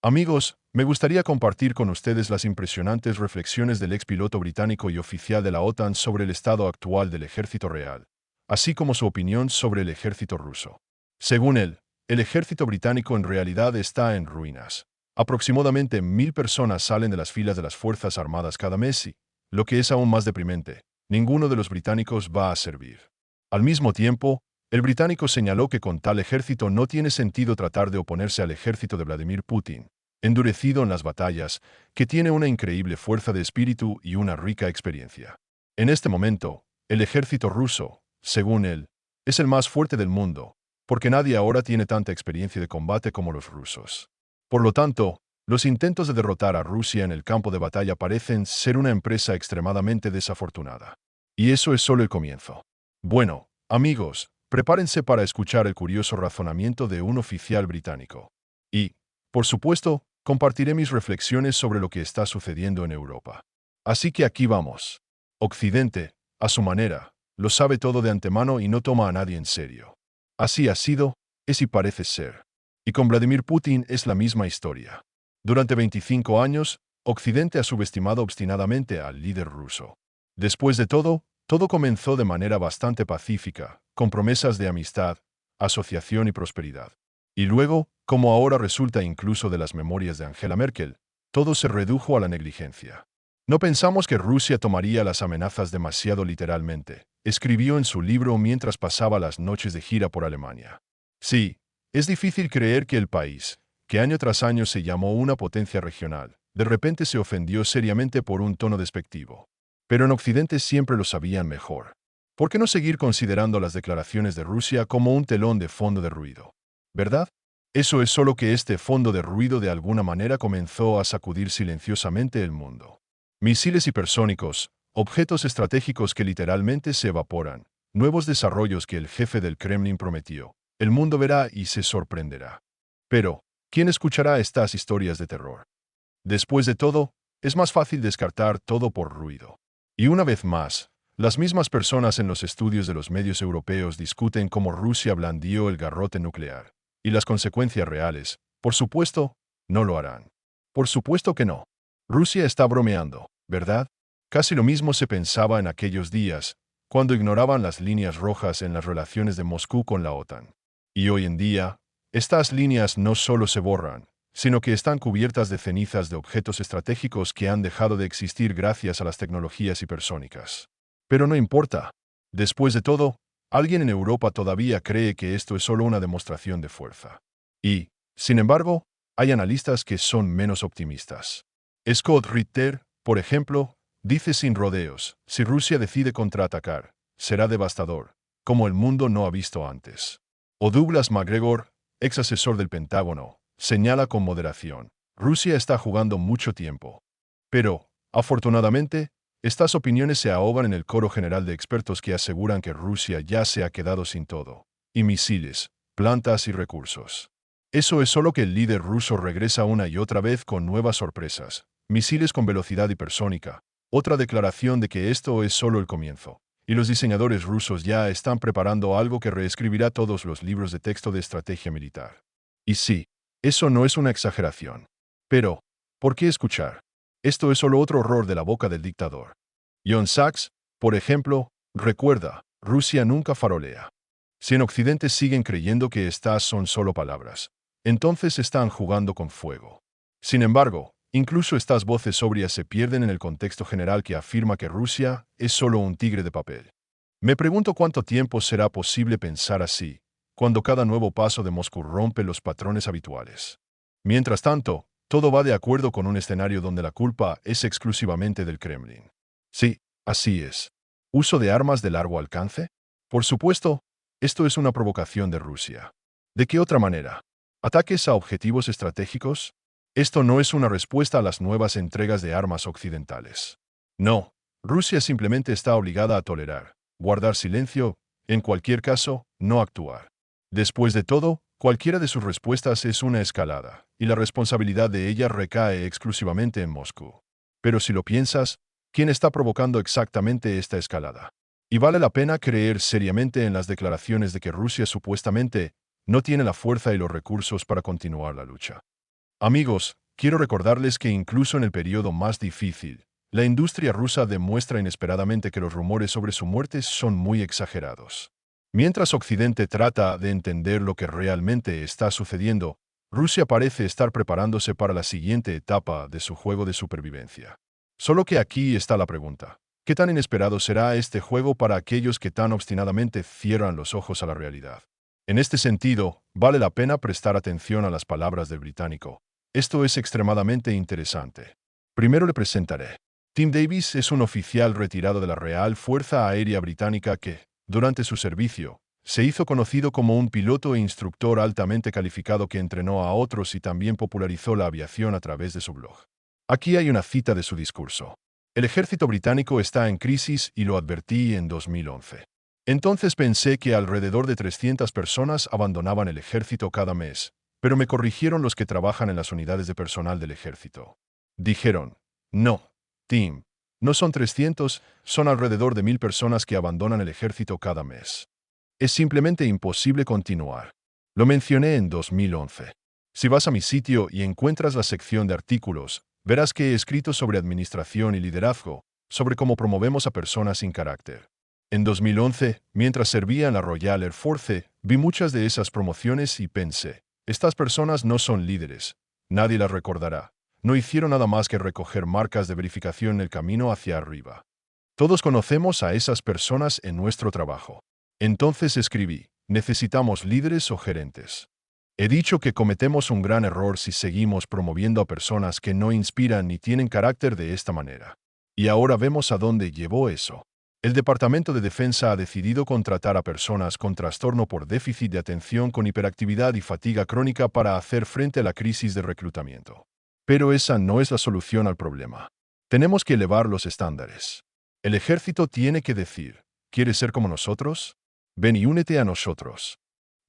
Amigos, me gustaría compartir con ustedes las impresionantes reflexiones del ex piloto británico y oficial de la OTAN sobre el estado actual del ejército real, así como su opinión sobre el ejército ruso. Según él, el ejército británico en realidad está en ruinas. Aproximadamente 1.000 personas salen de las filas de las Fuerzas Armadas cada mes y, lo que es aún más deprimente, ninguno de los británicos va a servir. Al mismo tiempo, el británico señaló que con tal ejército no tiene sentido tratar de oponerse al ejército de Vladimir Putin, endurecido en las batallas, que tiene una increíble fuerza de espíritu y una rica experiencia. En este momento, el ejército ruso, según él, es el más fuerte del mundo, porque nadie ahora tiene tanta experiencia de combate como los rusos. Por lo tanto, los intentos de derrotar a Rusia en el campo de batalla parecen ser una empresa extremadamente desafortunada. Y eso es solo el comienzo. Bueno, amigos, prepárense para escuchar el curioso razonamiento de un oficial británico. Y, por supuesto, compartiré mis reflexiones sobre lo que está sucediendo en Europa. Así que aquí vamos. Occidente, a su manera, lo sabe todo de antemano y no toma a nadie en serio. Así ha sido, es y parece ser. Y con Vladimir Putin es la misma historia. Durante 25 años, Occidente ha subestimado obstinadamente al líder ruso. Después de todo comenzó de manera bastante pacífica, con promesas de amistad, asociación y prosperidad. Y luego, como ahora resulta incluso de las memorias de Angela Merkel, todo se redujo a la negligencia. No pensamos que Rusia tomaría las amenazas demasiado literalmente, escribió en su libro mientras pasaba las noches de gira por Alemania. Sí, es difícil creer que el país, que año tras año se llamó una potencia regional, de repente se ofendió seriamente por un tono despectivo. Pero en Occidente siempre lo sabían mejor. ¿Por qué no seguir considerando las declaraciones de Rusia como un telón de fondo de ruido? ¿Verdad? Eso es solo que este fondo de ruido de alguna manera comenzó a sacudir silenciosamente el mundo. Misiles hipersónicos, objetos estratégicos que literalmente se evaporan, nuevos desarrollos que el jefe del Kremlin prometió. El mundo verá y se sorprenderá. Pero, ¿quién escuchará estas historias de terror? Después de todo, es más fácil descartar todo por ruido. Y una vez más, las mismas personas en los estudios de los medios europeos discuten cómo Rusia blandió el garrote nuclear. Y las consecuencias reales, por supuesto, no lo harán. Por supuesto que no. Rusia está bromeando, ¿verdad? Casi lo mismo se pensaba en aquellos días, cuando ignoraban las líneas rojas en las relaciones de Moscú con la OTAN. Y hoy en día, estas líneas no solo se borran, sino que están cubiertas de cenizas de objetos estratégicos que han dejado de existir gracias a las tecnologías hipersónicas. Pero no importa. Después de todo, alguien en Europa todavía cree que esto es solo una demostración de fuerza. Y, sin embargo, hay analistas que son menos optimistas. Scott Ritter, por ejemplo, dice sin rodeos, si Rusia decide contraatacar, será devastador, como el mundo no ha visto antes. O Douglas MacGregor, ex asesor del Pentágono, señala con moderación, Rusia está jugando mucho tiempo. Pero, afortunadamente, estas opiniones se ahogan en el coro general de expertos que aseguran que Rusia ya se ha quedado sin todo, y misiles, plantas y recursos. Eso es solo que el líder ruso regresa una y otra vez con nuevas sorpresas, misiles con velocidad hipersónica, otra declaración de que esto es solo el comienzo, y los diseñadores rusos ya están preparando algo que reescribirá todos los libros de texto de estrategia militar. Y sí, eso no es una exageración. Pero, ¿por qué escuchar? Esto es solo otro horror de la boca del dictador. John Sachs, por ejemplo, recuerda, Rusia nunca farolea. Si en Occidente siguen creyendo que estas son solo palabras, entonces están jugando con fuego. Sin embargo, incluso estas voces sobrias se pierden en el contexto general que afirma que Rusia es solo un tigre de papel. Me pregunto cuánto tiempo será posible pensar así, cuando cada nuevo paso de Moscú rompe los patrones habituales. Mientras tanto, todo va de acuerdo con un escenario donde la culpa es exclusivamente del Kremlin. Sí, así es. ¿Uso de armas de largo alcance? Por supuesto, esto es una provocación de Rusia. ¿De qué otra manera? ¿Ataques a objetivos estratégicos? Esto no es una respuesta a las nuevas entregas de armas occidentales. No, Rusia simplemente está obligada a tolerar, guardar silencio, en cualquier caso, no actuar. Después de todo, cualquiera de sus respuestas es una escalada, y la responsabilidad de ella recae exclusivamente en Moscú. Pero si lo piensas, ¿quién está provocando exactamente esta escalada? Y vale la pena creer seriamente en las declaraciones de que Rusia supuestamente no tiene la fuerza y los recursos para continuar la lucha. Amigos, quiero recordarles que incluso en el periodo más difícil, la industria rusa demuestra inesperadamente que los rumores sobre su muerte son muy exagerados. Mientras Occidente trata de entender lo que realmente está sucediendo, Rusia parece estar preparándose para la siguiente etapa de su juego de supervivencia. Solo que aquí está la pregunta. ¿Qué tan inesperado será este juego para aquellos que tan obstinadamente cierran los ojos a la realidad? En este sentido, vale la pena prestar atención a las palabras del británico. Esto es extremadamente interesante. Primero le presentaré. Tim Davis es un oficial retirado de la Real Fuerza Aérea Británica que, durante su servicio, se hizo conocido como un piloto e instructor altamente calificado que entrenó a otros y también popularizó la aviación a través de su blog. Aquí hay una cita de su discurso. El ejército británico está en crisis y lo advertí en 2011. Entonces pensé que alrededor de 300 personas abandonaban el ejército cada mes, pero me corrigieron los que trabajan en las unidades de personal del ejército. Dijeron, no, Tim, no son 300, son alrededor de 1000 personas que abandonan el ejército cada mes. Es simplemente imposible continuar. Lo mencioné en 2011. Si vas a mi sitio y encuentras la sección de artículos, verás que he escrito sobre administración y liderazgo, sobre cómo promovemos a personas sin carácter. En 2011, mientras servía en la Royal Air Force, vi muchas de esas promociones y pensé, estas personas no son líderes, nadie las recordará. No hicieron nada más que recoger marcas de verificación en el camino hacia arriba. Todos conocemos a esas personas en nuestro trabajo. Entonces escribí, necesitamos líderes o gerentes. He dicho que cometemos un gran error si seguimos promoviendo a personas que no inspiran ni tienen carácter de esta manera. Y ahora vemos a dónde llevó eso. El Departamento de Defensa ha decidido contratar a personas con trastorno por déficit de atención con hiperactividad y fatiga crónica para hacer frente a la crisis de reclutamiento. Pero esa no es la solución al problema. Tenemos que elevar los estándares. El ejército tiene que decir, ¿quieres ser como nosotros? Ven y únete a nosotros.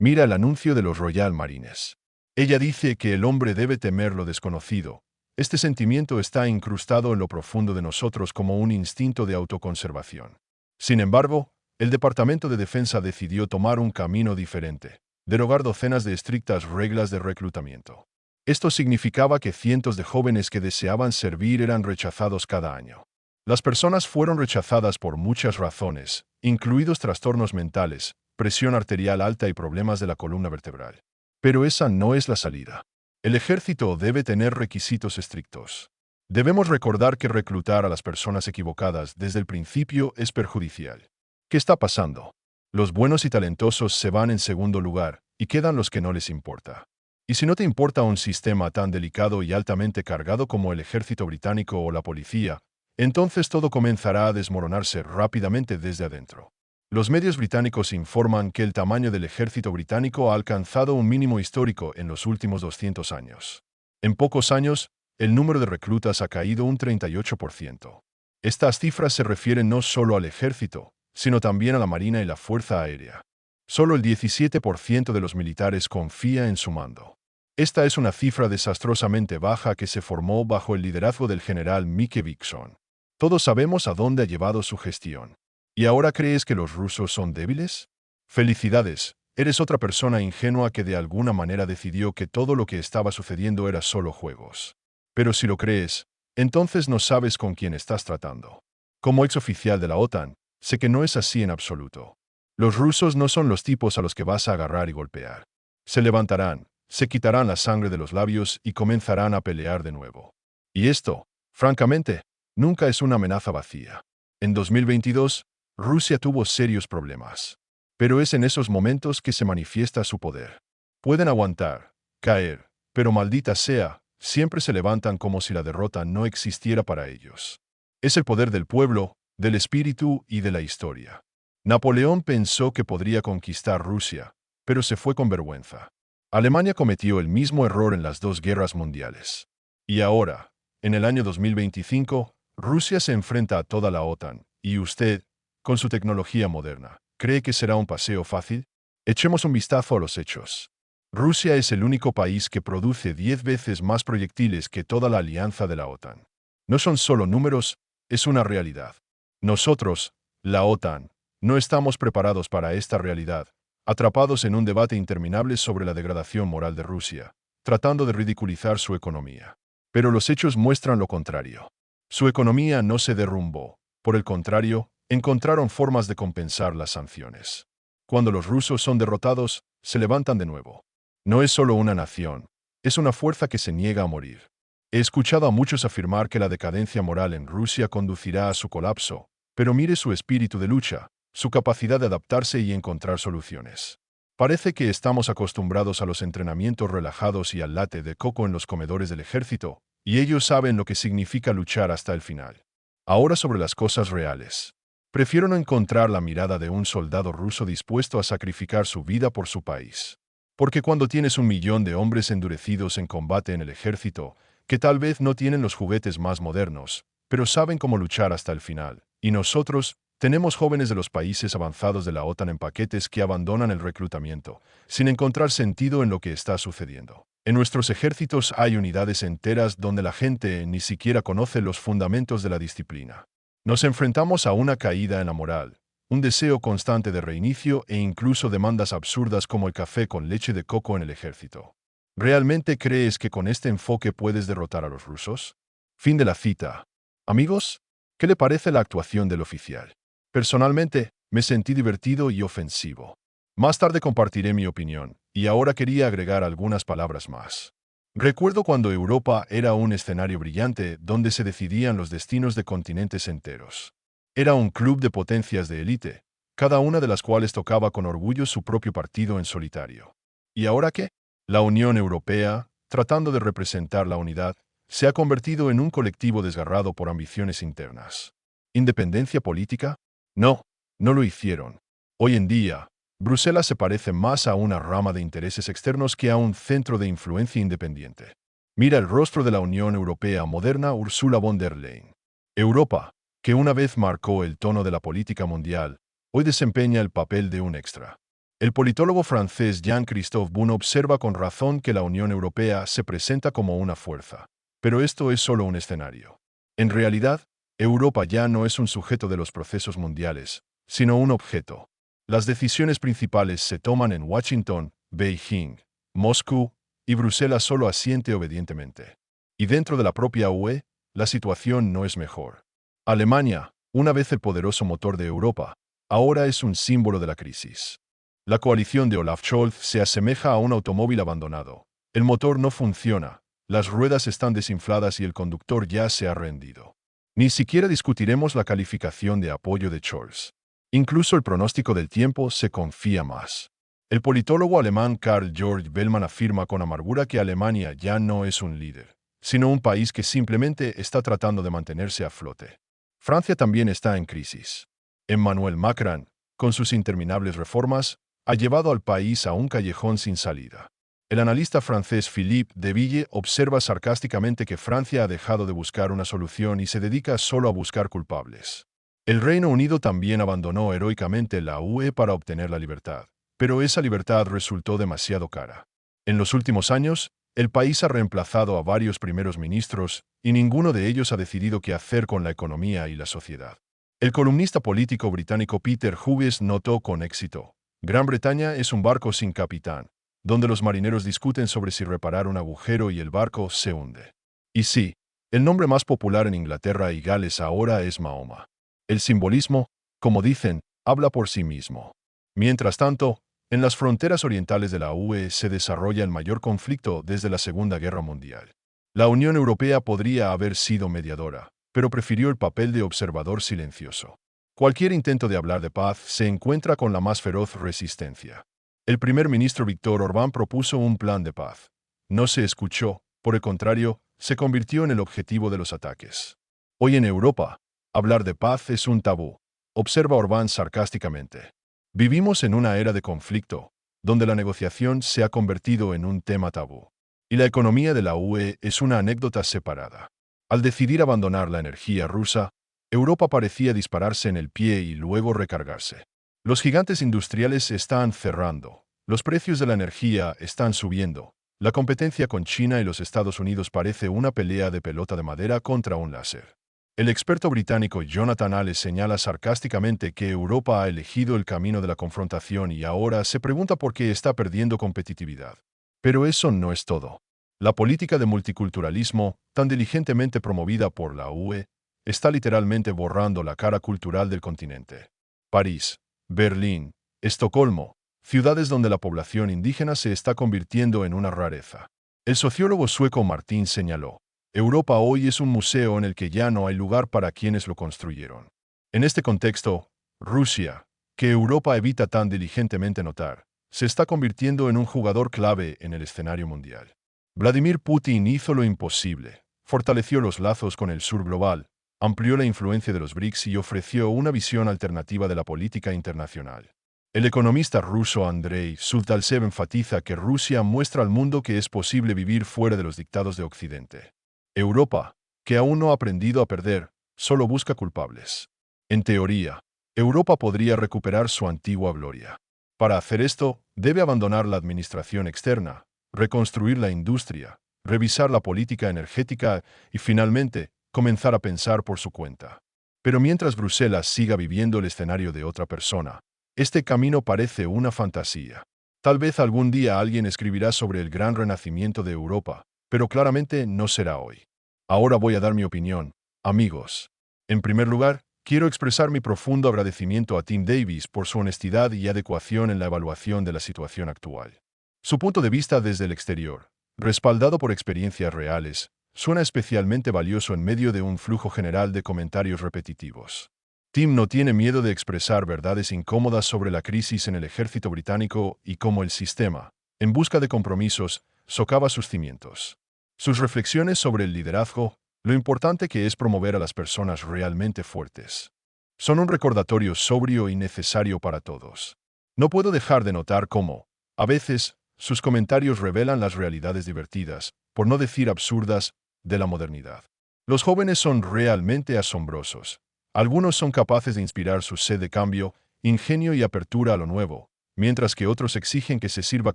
Mira el anuncio de los Royal Marines. Ella dice que el hombre debe temer lo desconocido. Este sentimiento está incrustado en lo profundo de nosotros como un instinto de autoconservación. Sin embargo, el Departamento de Defensa decidió tomar un camino diferente, derogar docenas de estrictas reglas de reclutamiento. Esto significaba que cientos de jóvenes que deseaban servir eran rechazados cada año. Las personas fueron rechazadas por muchas razones, incluidos trastornos mentales, presión arterial alta y problemas de la columna vertebral. Pero esa no es la salida. El ejército debe tener requisitos estrictos. Debemos recordar que reclutar a las personas equivocadas desde el principio es perjudicial. ¿Qué está pasando? Los buenos y talentosos se van en segundo lugar, y quedan los que no les importa. Y si no te importa un sistema tan delicado y altamente cargado como el ejército británico o la policía, entonces todo comenzará a desmoronarse rápidamente desde adentro. Los medios británicos informan que el tamaño del ejército británico ha alcanzado un mínimo histórico en los últimos 200 años. En pocos años, el número de reclutas ha caído un 38%. Estas cifras se refieren no solo al ejército, sino también a la Marina y la Fuerza Aérea. Solo el 17% de los militares confía en su mando. Esta es una cifra desastrosamente baja que se formó bajo el liderazgo del general Mike Dixon. Todos sabemos a dónde ha llevado su gestión. ¿Y ahora crees que los rusos son débiles? Felicidades, eres otra persona ingenua que de alguna manera decidió que todo lo que estaba sucediendo era solo juegos. Pero si lo crees, entonces no sabes con quién estás tratando. Como exoficial de la OTAN, sé que no es así en absoluto. Los rusos no son los tipos a los que vas a agarrar y golpear. Se levantarán, se quitarán la sangre de los labios y comenzarán a pelear de nuevo. Y esto, francamente, nunca es una amenaza vacía. En 2022, Rusia tuvo serios problemas. Pero es en esos momentos que se manifiesta su poder. Pueden aguantar, caer, pero maldita sea, siempre se levantan como si la derrota no existiera para ellos. Es el poder del pueblo, del espíritu y de la historia. Napoleón pensó que podría conquistar Rusia, pero se fue con vergüenza. Alemania cometió el mismo error en las dos guerras mundiales. Y ahora, en el año 2025, Rusia se enfrenta a toda la OTAN, y usted, con su tecnología moderna, ¿cree que será un paseo fácil? Echemos un vistazo a los hechos. Rusia es el único país que produce 10 veces más proyectiles que toda la alianza de la OTAN. No son solo números, es una realidad. Nosotros, la OTAN, no estamos preparados para esta realidad, atrapados en un debate interminable sobre la degradación moral de Rusia, tratando de ridiculizar su economía. Pero los hechos muestran lo contrario. Su economía no se derrumbó. Por el contrario, encontraron formas de compensar las sanciones. Cuando los rusos son derrotados, se levantan de nuevo. No es solo una nación, es una fuerza que se niega a morir. He escuchado a muchos afirmar que la decadencia moral en Rusia conducirá a su colapso, pero mire su espíritu de lucha, su capacidad de adaptarse y encontrar soluciones. Parece que estamos acostumbrados a los entrenamientos relajados y al latte de coco en los comedores del ejército, y ellos saben lo que significa luchar hasta el final. Ahora sobre las cosas reales. Prefiero no encontrar la mirada de un soldado ruso dispuesto a sacrificar su vida por su país. Porque cuando tienes 1 millón de hombres endurecidos en combate en el ejército, que tal vez no tienen los juguetes más modernos, pero saben cómo luchar hasta el final, y nosotros, tenemos jóvenes de los países avanzados de la OTAN en paquetes que abandonan el reclutamiento, sin encontrar sentido en lo que está sucediendo. En nuestros ejércitos hay unidades enteras donde la gente ni siquiera conoce los fundamentos de la disciplina. Nos enfrentamos a una caída en la moral, un deseo constante de reinicio e incluso demandas absurdas como el café con leche de coco en el ejército. ¿Realmente crees que con este enfoque puedes derrotar a los rusos? Fin de la cita. Amigos, ¿qué le parece la actuación del oficial? Personalmente, me sentí divertido y ofensivo. Más tarde compartiré mi opinión, y ahora quería agregar algunas palabras más. Recuerdo cuando Europa era un escenario brillante donde se decidían los destinos de continentes enteros. Era un club de potencias de élite, cada una de las cuales tocaba con orgullo su propio partido en solitario. ¿Y ahora qué? La Unión Europea, tratando de representar la unidad, se ha convertido en un colectivo desgarrado por ambiciones internas. ¿Independencia política? No, no lo hicieron. Hoy en día, Bruselas se parece más a una rama de intereses externos que a un centro de influencia independiente. Mira el rostro de la Unión Europea moderna Ursula von der Leyen. Europa, que una vez marcó el tono de la política mundial, hoy desempeña el papel de un extra. El politólogo francés Jean-Christophe Boon observa con razón que la Unión Europea se presenta como una fuerza. Pero esto es solo un escenario. En realidad, Europa ya no es un sujeto de los procesos mundiales, sino un objeto. Las decisiones principales se toman en Washington, Beijing, Moscú, y Bruselas solo asiente obedientemente. Y dentro de la propia UE, la situación no es mejor. Alemania, una vez el poderoso motor de Europa, ahora es un símbolo de la crisis. La coalición de Olaf Scholz se asemeja a un automóvil abandonado. El motor no funciona, las ruedas están desinfladas y el conductor ya se ha rendido. Ni siquiera discutiremos la calificación de apoyo de Scholz. Incluso el pronóstico del tiempo se confía más. El politólogo alemán Karl Georg Bellmann afirma con amargura que Alemania ya no es un líder, sino un país que simplemente está tratando de mantenerse a flote. Francia también está en crisis. Emmanuel Macron, con sus interminables reformas, ha llevado al país a un callejón sin salida. El analista francés Philippe de Ville observa sarcásticamente que Francia ha dejado de buscar una solución y se dedica solo a buscar culpables. El Reino Unido también abandonó heroicamente la UE para obtener la libertad, pero esa libertad resultó demasiado cara. En los últimos años, el país ha reemplazado a varios primeros ministros y ninguno de ellos ha decidido qué hacer con la economía y la sociedad. El columnista político británico Peter Hughes notó con éxito: Gran Bretaña es un barco sin capitán, donde los marineros discuten sobre si reparar un agujero y el barco se hunde. Y sí, el nombre más popular en Inglaterra y Gales ahora es Mahoma. El simbolismo, como dicen, habla por sí mismo. Mientras tanto, en las fronteras orientales de la UE se desarrolla el mayor conflicto desde la Segunda Guerra Mundial. La Unión Europea podría haber sido mediadora, pero prefirió el papel de observador silencioso. Cualquier intento de hablar de paz se encuentra con la más feroz resistencia. El primer ministro Viktor Orbán propuso un plan de paz. No se escuchó, por el contrario, se convirtió en el objetivo de los ataques. Hoy en Europa, hablar de paz es un tabú, observa Orbán sarcásticamente. Vivimos en una era de conflicto, donde la negociación se ha convertido en un tema tabú. Y la economía de la UE es una anécdota separada. Al decidir abandonar la energía rusa, Europa parecía dispararse en el pie y luego recargarse. Los gigantes industriales están cerrando, los precios de la energía están subiendo, la competencia con China y los Estados Unidos parece una pelea de pelota de madera contra un láser. El experto británico Jonathan Allen señala sarcásticamente que Europa ha elegido el camino de la confrontación y ahora se pregunta por qué está perdiendo competitividad. Pero eso no es todo. La política de multiculturalismo, tan diligentemente promovida por la UE, está literalmente borrando la cara cultural del continente. París, Berlín, Estocolmo, ciudades donde la población indígena se está convirtiendo en una rareza. El sociólogo sueco Martín señaló, Europa hoy es un museo en el que ya no hay lugar para quienes lo construyeron. En este contexto, Rusia, que Europa evita tan diligentemente notar, se está convirtiendo en un jugador clave en el escenario mundial. Vladimir Putin hizo lo imposible, fortaleció los lazos con el sur global, amplió la influencia de los BRICS y ofreció una visión alternativa de la política internacional. El economista ruso Andrei Suvtalsev enfatiza que Rusia muestra al mundo que es posible vivir fuera de los dictados de Occidente. Europa, que aún no ha aprendido a perder, solo busca culpables. En teoría, Europa podría recuperar su antigua gloria. Para hacer esto, debe abandonar la administración externa, reconstruir la industria, revisar la política energética y, finalmente, comenzar a pensar por su cuenta. Pero mientras Bruselas siga viviendo el escenario de otra persona, este camino parece una fantasía. Tal vez algún día alguien escribirá sobre el gran renacimiento de Europa, pero claramente no será hoy. Ahora voy a dar mi opinión, amigos. En primer lugar, quiero expresar mi profundo agradecimiento a Tim Davis por su honestidad y adecuación en la evaluación de la situación actual. Su punto de vista desde el exterior, respaldado por experiencias reales, suena especialmente valioso en medio de un flujo general de comentarios repetitivos. Tim no tiene miedo de expresar verdades incómodas sobre la crisis en el ejército británico y cómo el sistema, en busca de compromisos, socava sus cimientos. Sus reflexiones sobre el liderazgo, lo importante que es promover a las personas realmente fuertes, son un recordatorio sobrio y necesario para todos. No puedo dejar de notar cómo, a veces, sus comentarios revelan las realidades divertidas, por no decir absurdas, de la modernidad. Los jóvenes son realmente asombrosos. Algunos son capaces de inspirar su sed de cambio, ingenio y apertura a lo nuevo, mientras que otros exigen que se sirva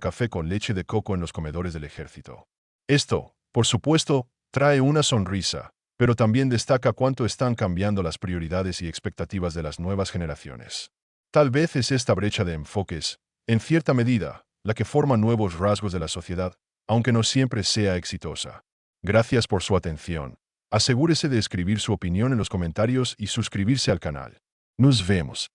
café con leche de coco en los comedores del ejército. Esto, por supuesto, trae una sonrisa, pero también destaca cuánto están cambiando las prioridades y expectativas de las nuevas generaciones. Tal vez es esta brecha de enfoques, en cierta medida, la que forma nuevos rasgos de la sociedad, aunque no siempre sea exitosa. Gracias por su atención. Asegúrese de escribir su opinión en los comentarios y suscribirse al canal. Nos vemos.